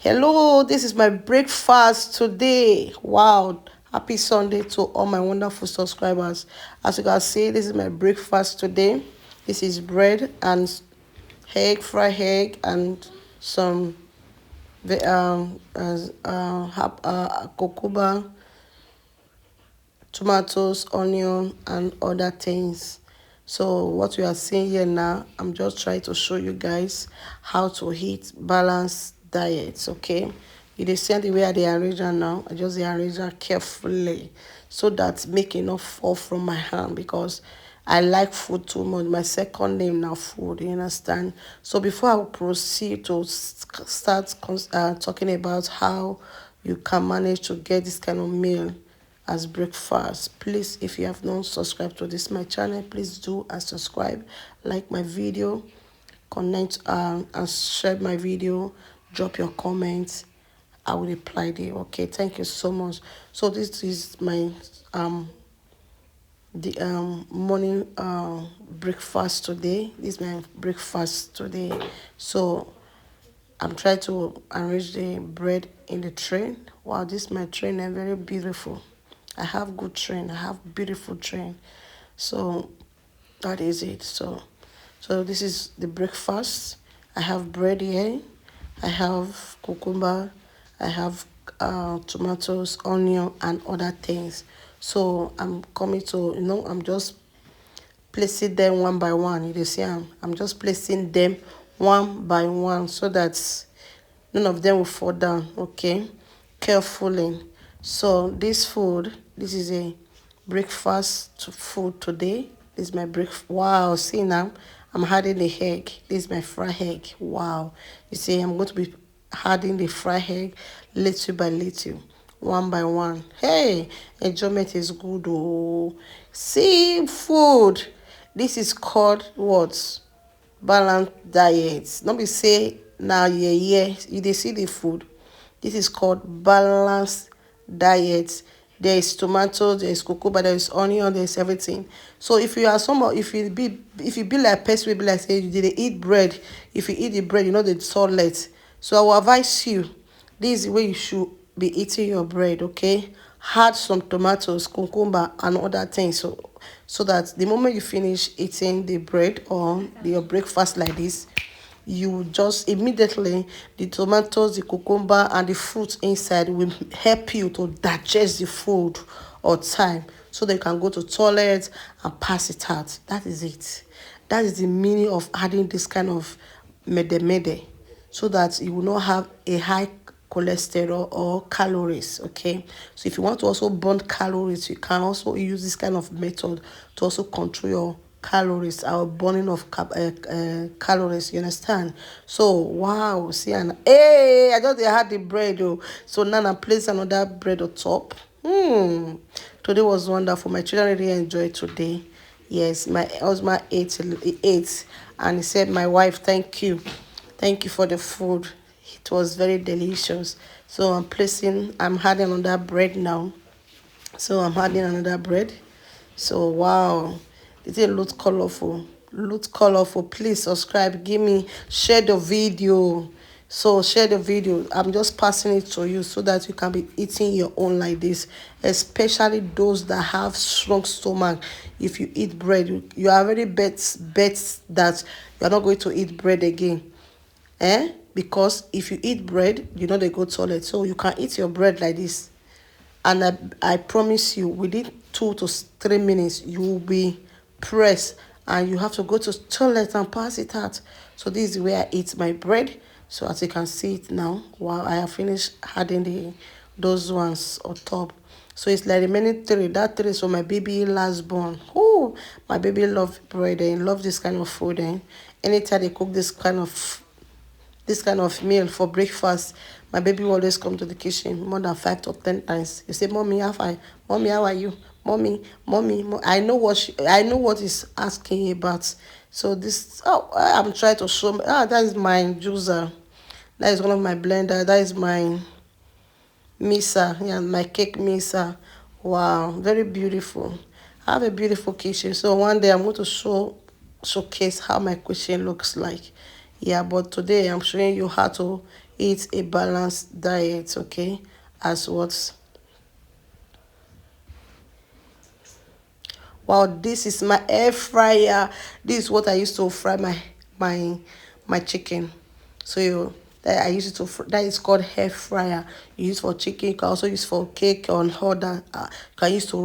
Hello, this is my breakfast today. Wow, happy Sunday to all my wonderful subscribers. As you can see, this is my breakfast today. This is bread and egg, fried egg, and some cucumber, tomatoes, onion, and other things. So what you are seeing here now, I'm just trying to show you guys how to eat balanced diets. Okay, you dey see the way I dey arrange am now. I just dey arrange am carefully so that make e no fall from my hand, because I like food too much. My second name now food, you understand? So before I will proceed to start talking about how you can manage to get this kind of meal as breakfast, please, if you have not subscribed to this my channel, please do and subscribe, like my video, connect and share my video, drop your comments. I will reply there. Okay, thank you so much. So this is my morning breakfast today. This is my breakfast today. So I'm trying to arrange the bread in the tray. Wow, this is my tray and very beautiful. I have good train. I have beautiful train. So that is it. So this is the breakfast. I have bread here. I have cucumber. I have tomatoes, onion, and other things. So I'm coming to, I'm just placing them one by one. You see, I'm just placing them one by one so that none of them will fall down. Okay, carefully. So this is a breakfast food today. This is my breakfast. Wow, see now, I'm adding the egg. This is my fried egg. Wow, you see, I'm going to be adding the fried egg little by little, one by one. Hey, enjoyment is good. Oh, see food. This is called what? Balanced diet. Not be say now you dey see the food. This is called balanced diet. There is tomato, there is cucumber, there is onion, there is everything. So if you are someone, if you be like person wey be like say you dey eat bread, if you eat the bread, you know the solid. So I will advise you, this is the way you should be eating your bread. Okay, add some tomatoes, cucumber, and other things. So that the moment you finish eating the bread or your breakfast like this, you just immediately, the tomatoes, the cucumber, and the fruit inside will help you to digest the food or time, so that you can go to toilet and pass it out. That is it. That is the meaning of adding this kind of mede, so that you will not have a high cholesterol or calories. Okay, so if you want to also burn calories, you can also use this kind of method to also control your calories, our burning of calories, you understand? So wow, see, and hey, I just had the bread. Oh, so now I place another bread on top. Today was wonderful. My children really enjoyed today. Yes, my husband ate, and he said, my wife, thank you for the food. It was very delicious. So I'm adding another bread now. So I'm adding another bread. So wow, the thing looks colorful. Looks colorful. Please subscribe. Share the video. So share the video. I'm just passing it to you so that you can be eating your own like this. Especially those that have strong stomach. If you eat bread, you already bet that you're not going to eat bread again. Because if you eat bread, you know they go toilet. So you can eat your bread like this. And I promise you, within 2 to 3 minutes, you will be pressed and you have to go to toilet and pass it out. So this is where I eat my bread. So as you can see it now, while I have finished adding those ones on top. So it's like remaining three. That three is for my baby last born. Oh, my baby love bread and love this kind of food. Anytime they cook this kind of meal for breakfast, my baby will always come to the kitchen more than 5 to 10 times. You say, Mommy, Mommy, how are you? Mommy. I know what he's asking about. So I'm trying to show. That is my juicer. That is one of my blender. That is my mixer. Yeah, my cake mixer. Wow, very beautiful. I have a beautiful kitchen. So one day I'm going to showcase how my kitchen looks like. Yeah, but today I'm showing you how to eat a balanced diet, okay? As what. Wow, this is my air fryer. This is what I used to fry my my chicken. So that I use it to that is called air fryer. You use for chicken. You can also use for cake on other. You can use to